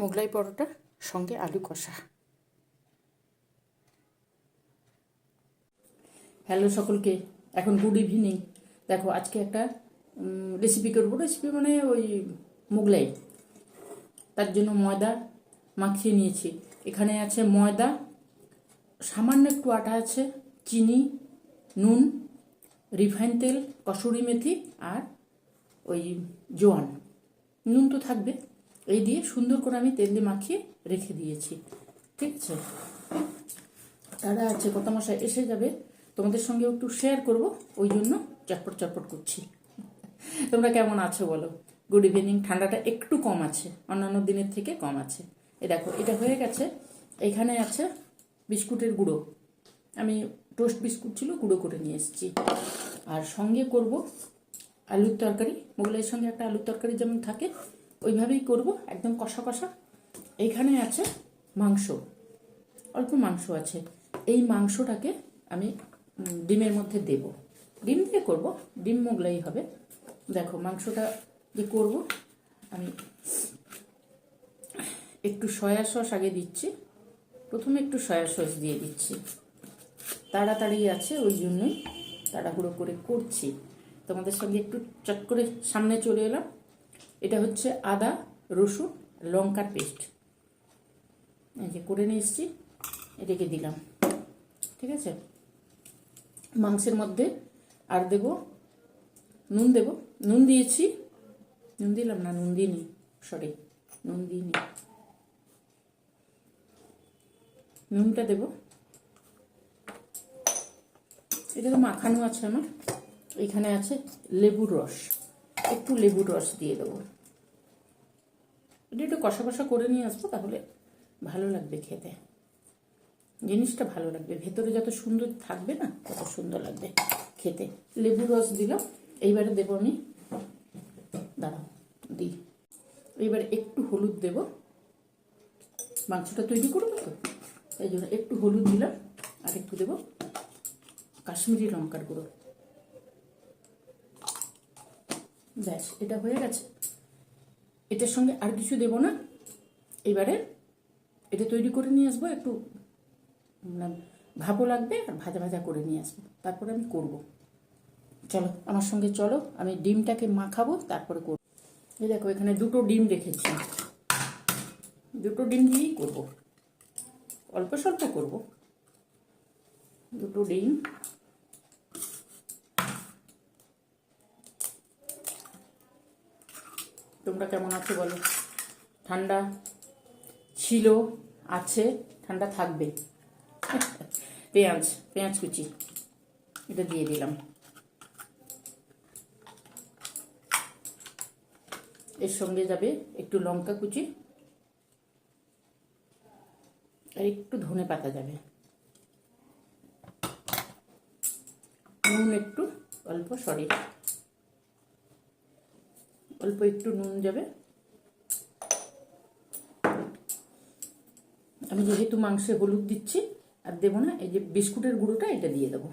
মোগলাই পরোটা সঙ্গে আলু কষা। হ্যালো সকলকে, এখন গুড ইভিনিং। দেখো আজকে একটা রেসিপি করবো। রেসিপি মানে ওই মোগলাই। তার জন্য ময়দা মাখিয়ে নিয়েছি। এখানে আছে ময়দা, সামান্য একটু আটা আছে, চিনি, নুন, রিফাইন তেল, কসুরি মেথি আর ওই জোয়ান। নুন তো থাকবে। এই দিয়ে সুন্দর করে আমি তেল দিয়ে মাখিয়ে রেখে দিয়েছি। ঠিক আছে, তারা আছে কর্তামশাই এসে যাবে, তোমাদের সঙ্গে একটু শেয়ার করব, ওই জন্য চটপট চটপট করছি। তোমরা কেমন আছো বলো? Good evening. ঠান্ডাটা একটু কম আছে, অন্যান্য দিনের থেকে কম আছে। এ দেখো এটা হয়ে গেছে। এখানে আছে বিস্কুটের গুঁড়ো, আমি টোস্ট বিস্কুট ছিল গুঁড়ো করে নিয়ে এসেছি। আর সঙ্গে করব আলুর তরকারি। মোগলাইয়ের সঙ্গে একটা আলুর তরকারি যেমন থাকে ওইভাবেই করব, একদম কষা কষা। এইখানে আছে মাংস, অল্প মাংস আছে। এই মাংসটাকে আমি ডিমের মধ্যে দেব। ডিম দিয়ে করব, ডিম মোগলাই হবে। দেখো মাংসটা যে করব, আমি একটু সয়া সস আগে দিচ্ছি। প্রথমে একটু সয়া সস দিয়ে দিচ্ছি, তাড়াতাড়ি আছে ওই জন্যই তাড়াহুড়ো করে করছি। তোমাদের সঙ্গে একটু চট করে সামনে চলে এলাম। এটা হচ্ছে আদা, রসুন, লঙ্কার পেস্ট, এই যে করে নিয়ে এসেছি, এটাকে দিলাম। ঠিক আছে, মাংসের মধ্যে আর দেব নুন, দেব নুন দিয়েছি, নুন দিলাম না, নুন দিইনি, সরি নুন দিইনি, নুনটা দেব। এটা তো মাখানো আছে আমার। এখানে আছে লেবুর রস, একটু লেবুর রস দিয়ে দেবো। এটা একটু কষা কষা করে নিয়ে আসবো, তাহলে ভালো লাগবে খেতে, জিনিসটা ভালো লাগবে। ভেতরে যত সুন্দর থাকবে না তত সুন্দর লাগবে খেতে। লেবুর রস দিলাম। এইবারে দেবো আমি, দাঁড়াও দিই, এইবারে একটু হলুদ দেব। মাংসটা তৈরি করবো তো, এই জন্য একটু হলুদ দিলাম। আর একটু দেবো কাশ্মীরি লঙ্কার গুঁড়ো। ব্যাস, এটা হয়ে গেছে। এটার সঙ্গে আর কিছু দেব না। এবারে এটা তৈরি করে নিয়ে আসবো, একটু ভাপও লাগবে আর ভাজা ভাজা করে নিয়ে আসবো, তারপরে আমি করব। চলো আমার সঙ্গে চলো, আমি ডিমটাকে মাখাবো তারপরে করবো। এই দেখো এখানে দুটো ডিম রেখেছি, দুটো ডিম দিয়েই করবো, অল্প স্বল্প করব। দুটো ডিম, তোমরা কেমন আছো বলো? ঠান্ডা ছিল, আছে, ঠান্ডা থাকবে। পেঁয়াজ, পেঁয়াজ কুচি এটা দিয়ে দিলাম। এর সঙ্গে যাবে একটু লঙ্কা কুচি আর একটু ধনে পাতা যাবে, নুন একটু অল্প, সরি অল্প একটু নুন যাবে। আমি যেহেতু মাংসে হলুদ দিচ্ছি আর দেবো না, এই যে বিস্কুটের গুঁড়োটা এটা দিয়ে দেবো।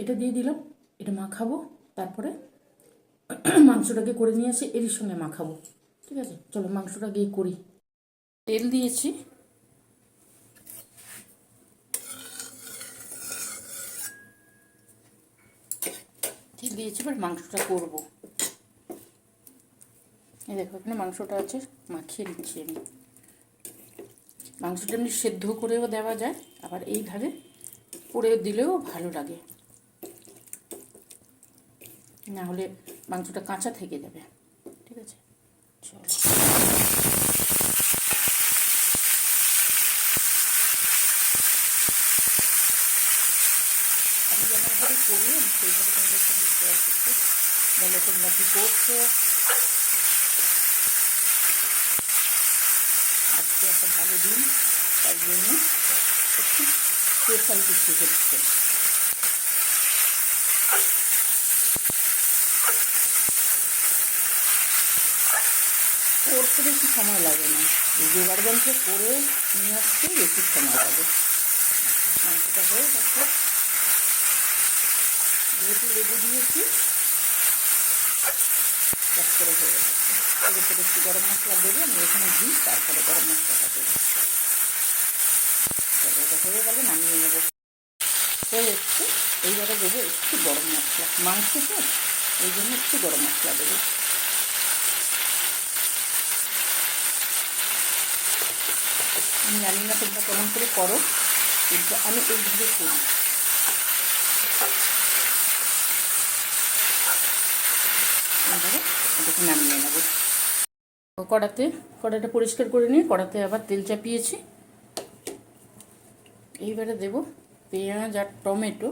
এটা দিয়ে দিলাম, এটা মাখাবো, তারপরে মাংসটাকে করে নিয়ে আসি, এর সঙ্গে মাখাবো। ঠিক আছে, চলো মাংসটা গিয়ে করি। তেল দিয়েছি, তেল দিয়েছি, এবার মাংসটা করবো। এই দেখো এখানে মাংসটা আছে, মাখিয়ে নিচ্ছি আমি। মাংসটা এমনি সেদ্ধ করেও দেওয়া যায়, আবার এইভাবে করে দিলেও ভালো লাগে, না হলে মাংসটা কাঁচা থেকে যাবে। ঠিক আছে, চলো আমি যেমনভাবে করি আমি সেইভাবে তোমাদের সঙ্গে শেয়ার করছি, বলে তোমরা কী করছো। আজকে একটা ভালো দিন, তাই জন্য একটু স্পেশাল কিছু হচ্ছে। করতে বেশি সময় লাগে না, জোগাড় যন্ত্র করে নিয়ে আসতে বেশি সময় লাগে। মাংসটা হয়ে গেছে, যেহেতু লেবু দিয়েছি করে হয়ে গেছে। এর উপরে একটু গরম মশলা দেবো, আমি এখানে দিই, তারপরে গরম মশলাটা দেবো। তাহলে এটা হয়ে গেলে নামিয়ে নেবো। হয়ে এসছে, এইবারে দেবো একটু গরম মশলা, মাংস তো এই জন্য একটু গরম মশলা দেবো। আমি জানি না তোমরা কেমন করে করো, কিন্তু আমি এইভাবে করি। এইভাবে এটাকে নামিয়ে নেবো। কড়াটা পরিষ্কার করে নিয়ে কড়াতে আবার তেল চাপিয়েছি। এইবারে দেব পেঁয়াজ আর টমেটো।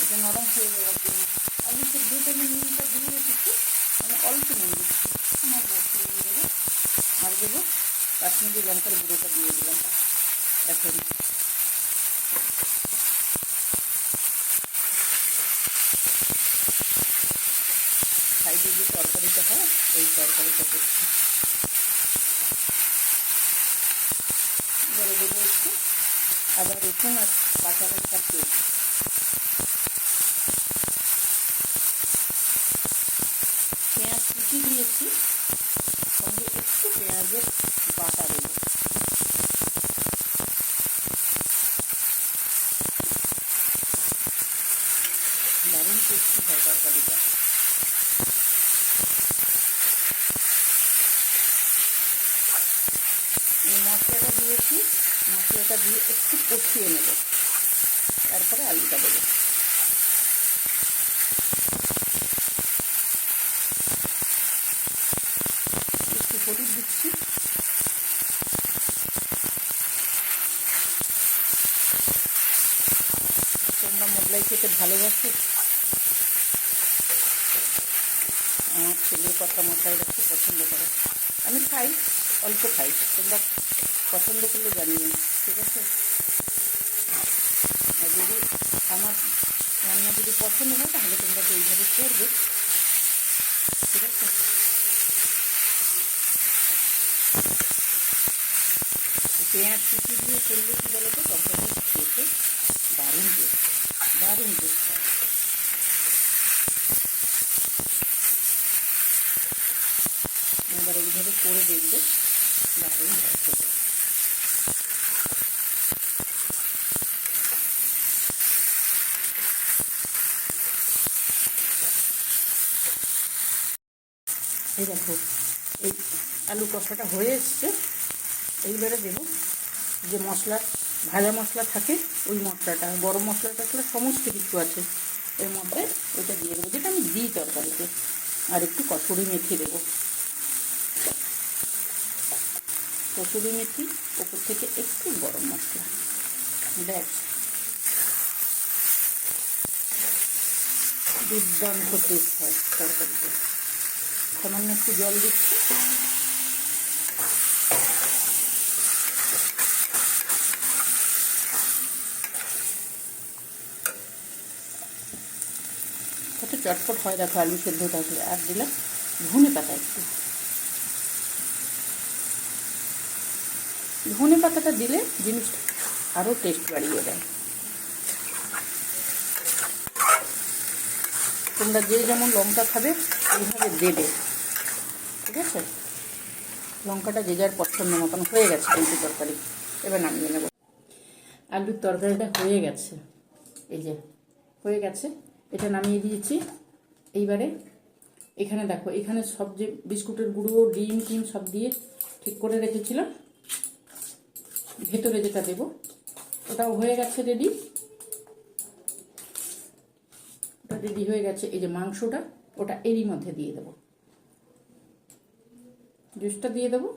এটা নরম হয়ে যাওয়ার জন্য আলু সেদ্ধটা আমি নুনটা দিয়ে রেখেছি, আমি অল্প নুন দিচ্ছি, আমার মশলা নুন দেবো। আর দেবো কাশ্মীরি লঙ্কার গুঁড়োটা দিয়ে দিলাম এখন। সাইডে যে তরকারিটা হয় ওই তরকারিটা করছি। এবারে দেবো একটু আদা রসুন আর কাঁচা লঙ্কার পেস্ট। পেঁয়াজ কুচি দিয়েছি, সঙ্গে একটু পেঁয়াজের বাটা দেবো। দারুণ টেস্টি হয় তরকারিটা। এই মশলাটা দিয়েছি, মশলাটা দিয়ে একটু কষিয়ে নেব, তারপরে আলুটা দেবো। একটু হলুদ দিচ্ছি, তোমরা মোগলাই খেতে ভালোবাসো? আমার ছেলের কথা মশলাইটা খুব পছন্দ করে, আমি খাই, অল্প খাই, তোমরা পছন্দ করলে জানিও, ঠিক আছে? আর যদি আমার রান্না যদি পছন্দ হয় তাহলে তোমরা তো এইভাবে করবে, ঠিক আছে? পেঁয়াজ কুচি দিয়ে করলে কী বলো তো, তরকারিটা খেতে দারুণ টেস্ট, দারুণ টেস্ট হয়। এবার এইভাবে করে দেখবে, দারুণ হয় খেতে। এই দেখো এই আলু কষাটা হয়ে এসছে। এইবারে দেবো যে মশলা, ভাজা মশলা থাকে ওই মশলাটা, গরম মশলা টশলা সমস্ত কিছু আছে এর মধ্যে, ওইটা দিয়ে দেবো, যেটা আমি দিই তরকারিতে। আর একটু কসুরি মেথি দেবো, কসুরি মেথি, ওপর থেকে একটু গরম মশলা, ব্যাস দুর্দান্ত টেস্ট হয় তরকারিতে। সামান্য একটু জল দিচ্ছি, কত চটপট হয় দেখো আলু সেদ্ধ থাকলে। আর দিলাম ধনে পাতা একটু, ধনে পাতাটা দিলে জিনিসটা আরও টেস্ট বাড়িয়ে দেয়। তোমরা যে যেমন লঙ্কা খাবে এইভাবে দেবে, ঠিক আছে? লঙ্কাটা যে যার পছন্দ মতন। হয়ে গেছে কিন্তু তরকারি, এবার নামিয়ে নেব। আলুর তরকারিটা হয়ে গেছে, এই যে হয়ে গেছে, এটা নামিয়ে দিয়েছি। এইবারে এখানে দেখো, এখানে সব যে বিস্কুটের গুঁড়ো, ডিম টিম সব দিয়ে ঠিক করে রেখেছিলাম, ভেতরে যেটা দেবো ওটাও হয়ে গেছে রেডি, ওটা রেডি হয়ে গেছে। এই যে মাংসটা, ওটা এরই মধ্যে দিয়ে দেবো, জুসটা দিয়ে দেবো।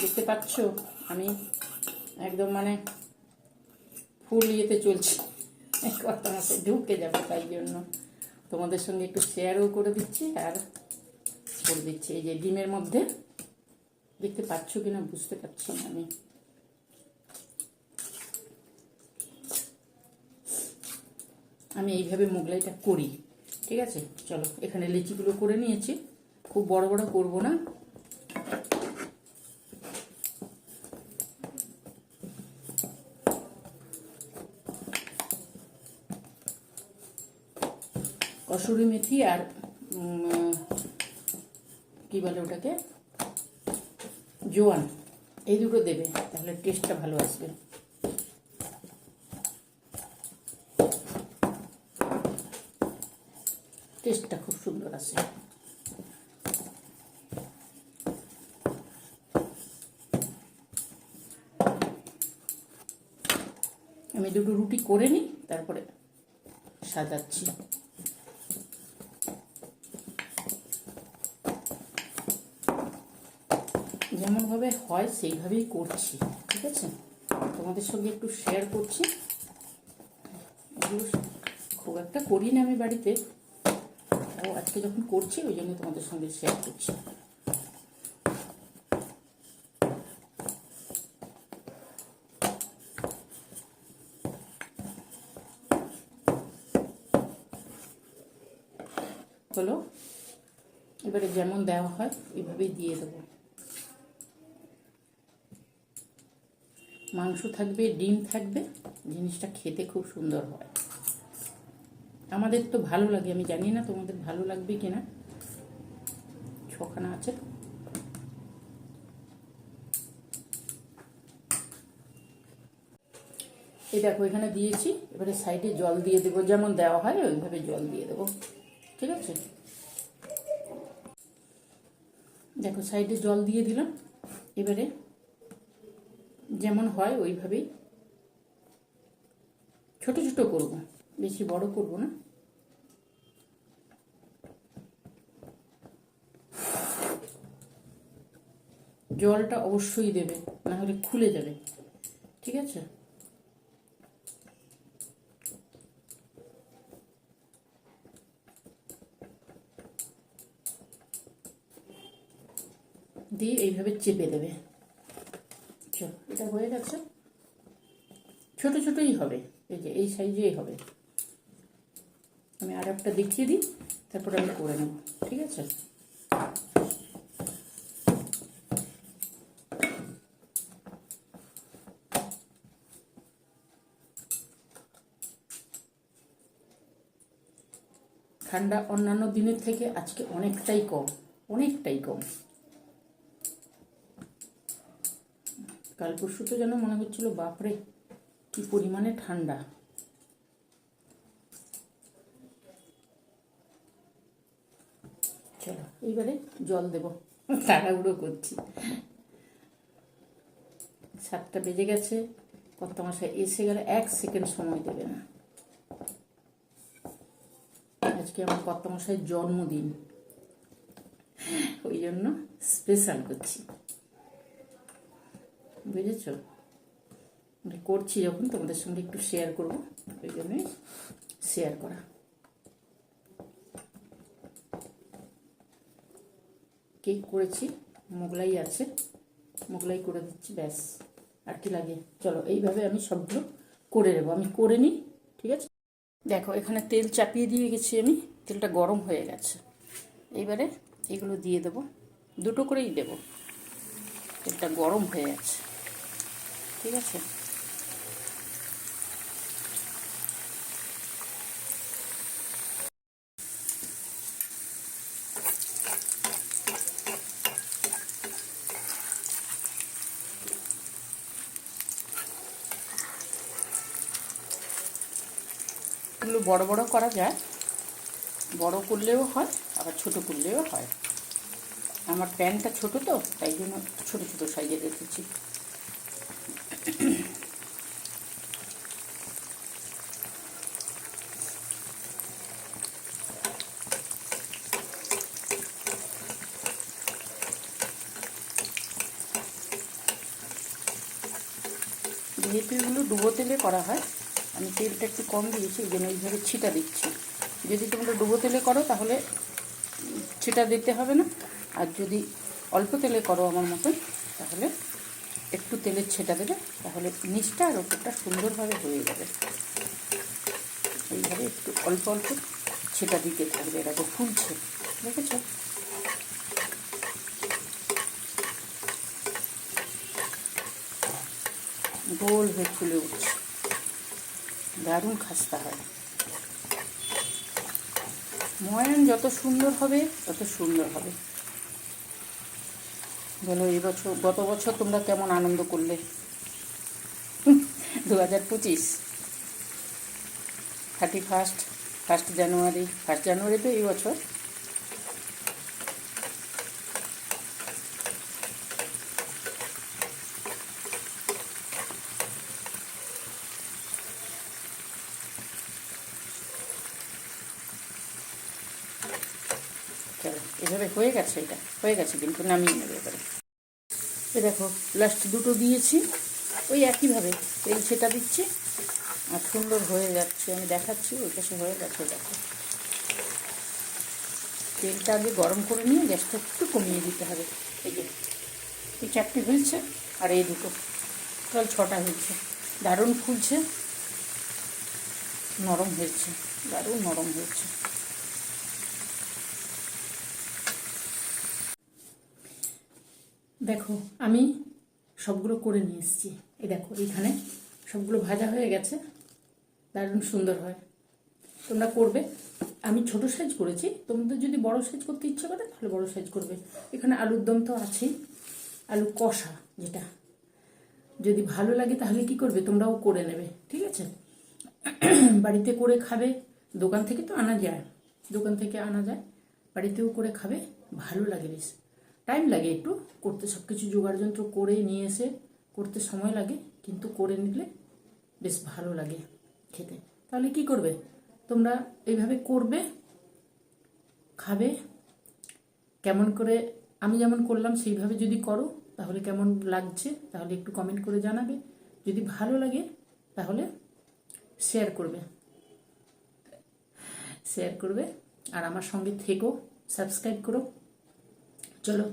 দেখতে পাচ্ছ আমি একদম মানে ফুল ইয়েতে চলছি, কথা মাসে ঢুকে যাবে, তাই জন্য তোমাদের সঙ্গে একটু শেয়ারও করে দিচ্ছি আর করে দিচ্ছি। এই যে ডিমের মধ্যে, দেখতে পাচ্ছ কিনা বুঝতে পারছি না আমি, আমি এইভাবে মোগলাইটা করি। ঠিক আছে, চলো এখানে লিচিগুলো করে নিয়েছি, খুব বড় বড় করব না। কসুরি মেথি আর কি বলে ওটাকে, জোয়ান, এই দুটো দেবে, তাহলে টেস্টটা ভালো আসবে। টেস্টটা খুব সুন্দর আসে। আমি দুটো রুটি করে নিই, তারপরে সাজাচ্ছি। যেমনভাবে হয় সেইভাবেই করছি, ঠিক আছে, তোমাদের সঙ্গে একটু শেয়ার করছি। খুব একটা করি না আমি বাড়িতে, ও আজকে যখন করছি ওই জন্য তোমাদের সঙ্গে শেয়ার করছি। হলো, এবারে যেমন দেওয়া হয় এইভাবেই দিয়ে দেবো। মাংস থাকবে, ডিম থাকবে, জিনিসটা খেতে খুব সুন্দর হয়। আমাদের তো ভালো লাগে, আমি জানি না তোমাদের ভালো লাগবে কিনা। ছখানা আছে। এই দেখো এখানে দিয়েছি, এবারে সাইডে জল দিয়ে দেবো, যেমন দেওয়া হয় ওইভাবে জল দিয়ে দেবো। ঠিক আছে, দেখো সাইডে জল দিয়ে দিলাম। এবারে যেমন হয় ওইভাবেই ছোট ছোট করব, বেশি বড় করব না। জলটা অবশ্যই দেবে, না হলে খুলে যাবে। ঠিক আছে, দিয়ে এইভাবে চেপে দেবে। চলো, এটা হয়ে গেছে। ছোট ছোটই হবে, এই যে এই সাইজেই হবে। আমি আর একটা দেখিয়ে দিই, তারপরে আমি করে নেব। ঠিক আছে, ঠান্ডা অন্যান্য দিনের থেকে আজকে অনেকটাই কম, অনেকটাই কম। কাল পরশু তো যেন মনে হচ্ছিল বাপরে কি পরিমাণে ঠান্ডা। চলো এইবারে জল দেব, তাড়াহুড়ো করছি। 7টা বেজে গেছে, কর্তামশাই এসে গেলে 1 সেকেন্ড সময় দেবে না। আজকে আমার কর্তামশাইয়ের জন্মদিন, ওই জন্য স্পেশাল করছি, বুঝেছ? করছি যখন তোমাদের সঙ্গে একটু শেয়ার করবো, ওই জন্যই শেয়ার করা। কেক করেছি, মোগলাই আছে, মোগলাই করে দিচ্ছি, ব্যাস। আর কি লাগে? চলো এইভাবে আমি সবগুলো করে নেবো, আমি করে নিই। ঠিক আছে, দেখো এখানে তেল চাপিয়ে দিয়ে গেছি আমি, তেলটা গরম হয়ে গেছে। এইবারে এগুলো দিয়ে দেবো, দুটো করেই দেবো, তেলটা গরম হয়ে গেছে। ঠিক আছে, এগুলো বড় বড় করা যায়, বড় করলেও হয় আবার ছোট করলেও হয়। আমার প্যানটা ছোট তো, তাই জন্য ছোট ছোট সাইজে রেখেছি। যেহেতু এগুলো ডুবো তেলে করা হয়, আমি তেলটা একটু কম দিয়েছি, এই জন্য এইভাবে ছিটা দিচ্ছি। যদি তোমরা ডুবো তেলে করো তাহলে ছিটা দিতে হবে না, আর যদি অল্প তেলে করো আমার মতন, তাহলে একটু তেলের ছেটা দেবে, তাহলে নিচটা আর ওপরটা সুন্দরভাবে হয়ে যাবে। এইভাবে একটু অল্প অল্প ছেটা দিতে থাকবে। এটা তো ফুলছে, দেখেছ? গোল হয়ে ফুলে উঠছে, দারুণ খাস্তা হয়। ময়ান যত সুন্দর হবে তত সুন্দর হবে। বলো এই বছর, গত বছর তোমরা কেমন আনন্দ করলে? 2025 ফার্স্ট জানুয়ারি তো এই বছর। চলো, এভাবে হয়ে গেছে, এটা হয়ে গেছে কিন্তু নামিয়ে নেবে এবারে। এ দেখো লাস্ট দুটো দিয়েছি, ওই একইভাবে তেল ছেটা দিচ্ছি আর সুন্দর হয়ে যাচ্ছে। আমি দেখাচ্ছি, ওই পাশে হয়ে গেছে। দেখো তেলটা আগে গরম করে নিয়ে গ্যাসটা একটু কমিয়ে দিতে হবে। এই 4টে হয়েছে আর এই দুটো, টোটাল 6টা হয়েছে। দারুণ ফুলছে, নরম হয়েছে, দারুণ নরম হয়েছে। দেখো আমি সবগুলো করে নিয়ে এসেছি। এই দেখো এইখানে সবগুলো ভাজা হয়ে গেছে, দারুণ সুন্দর হয়। তোমরা করবে। আমি ছোট সাইজ করেছি, তোমাদের যদি বড় সাইজ করতে ইচ্ছে করে তাহলে বড় সাইজ করবে। এখানে আলুর দম তো আছেই, আলু কষা, যেটা যদি ভালো লাগে তাহলে কি করবে, তোমরাও করে নেবে, ঠিক আছে? বাড়িতে করে খাবে, দোকান থেকে তো আনা যায়, বাড়িতেও করে খাবে, ভালো লাগে বেশ। টাইম লাগে একটু করতে, সব কিছু জোগাড় যন্ত্র করে নিয়ে এসে করতে সময় লাগে, কিন্তু করে নিলে বেশ ভালো লাগে খেতে। তাহলে কি করবে, তোমরা এইভাবে করবে, খাবে। কেমন করে আমি যেমন করলাম সেইভাবে যদি করো তাহলে কেমন লাগছে তাহলে একটু কমেন্ট করে জানাবে। যদি ভালো লাগে তাহলে শেয়ার করবে আর আমার সঙ্গে থেকো, সাবস্ক্রাইব করো। চলো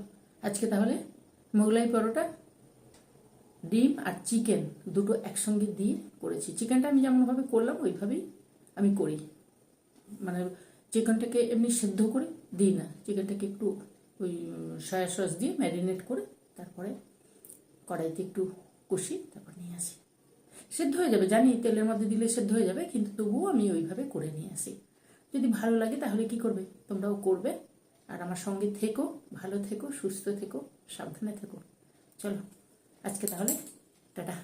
আজকে তাহলে মোগলাই পরোটা, ডিম আর চিকেন দুটো একসঙ্গে দিয়ে করেছি। চিকেনটা আমি যেমনভাবে করলাম ওইভাবেই আমি করি, মানে চিকেনটাকে এমনি সেদ্ধ করে দিই না, চিকেনটাকে একটু ওই সয়া সস দিয়ে ম্যারিনেট করে তারপরে কড়াইতে একটু কষি, তারপর নিয়ে আসি। সেদ্ধ হয়ে যাবে জানি, তেলের মধ্যে দিলে সেদ্ধ হয়ে যাবে, কিন্তু তবুও আমি ওইভাবে করে নিয়ে আসি। যদি ভালো লাগে তাহলে কি করবে, তোমরাও করবে আর আমার সঙ্গে থেকো, ভালো থেকো, সুস্থ থেকো, সাবধানে থেকো। চলো আজকে তাহলে টাটা।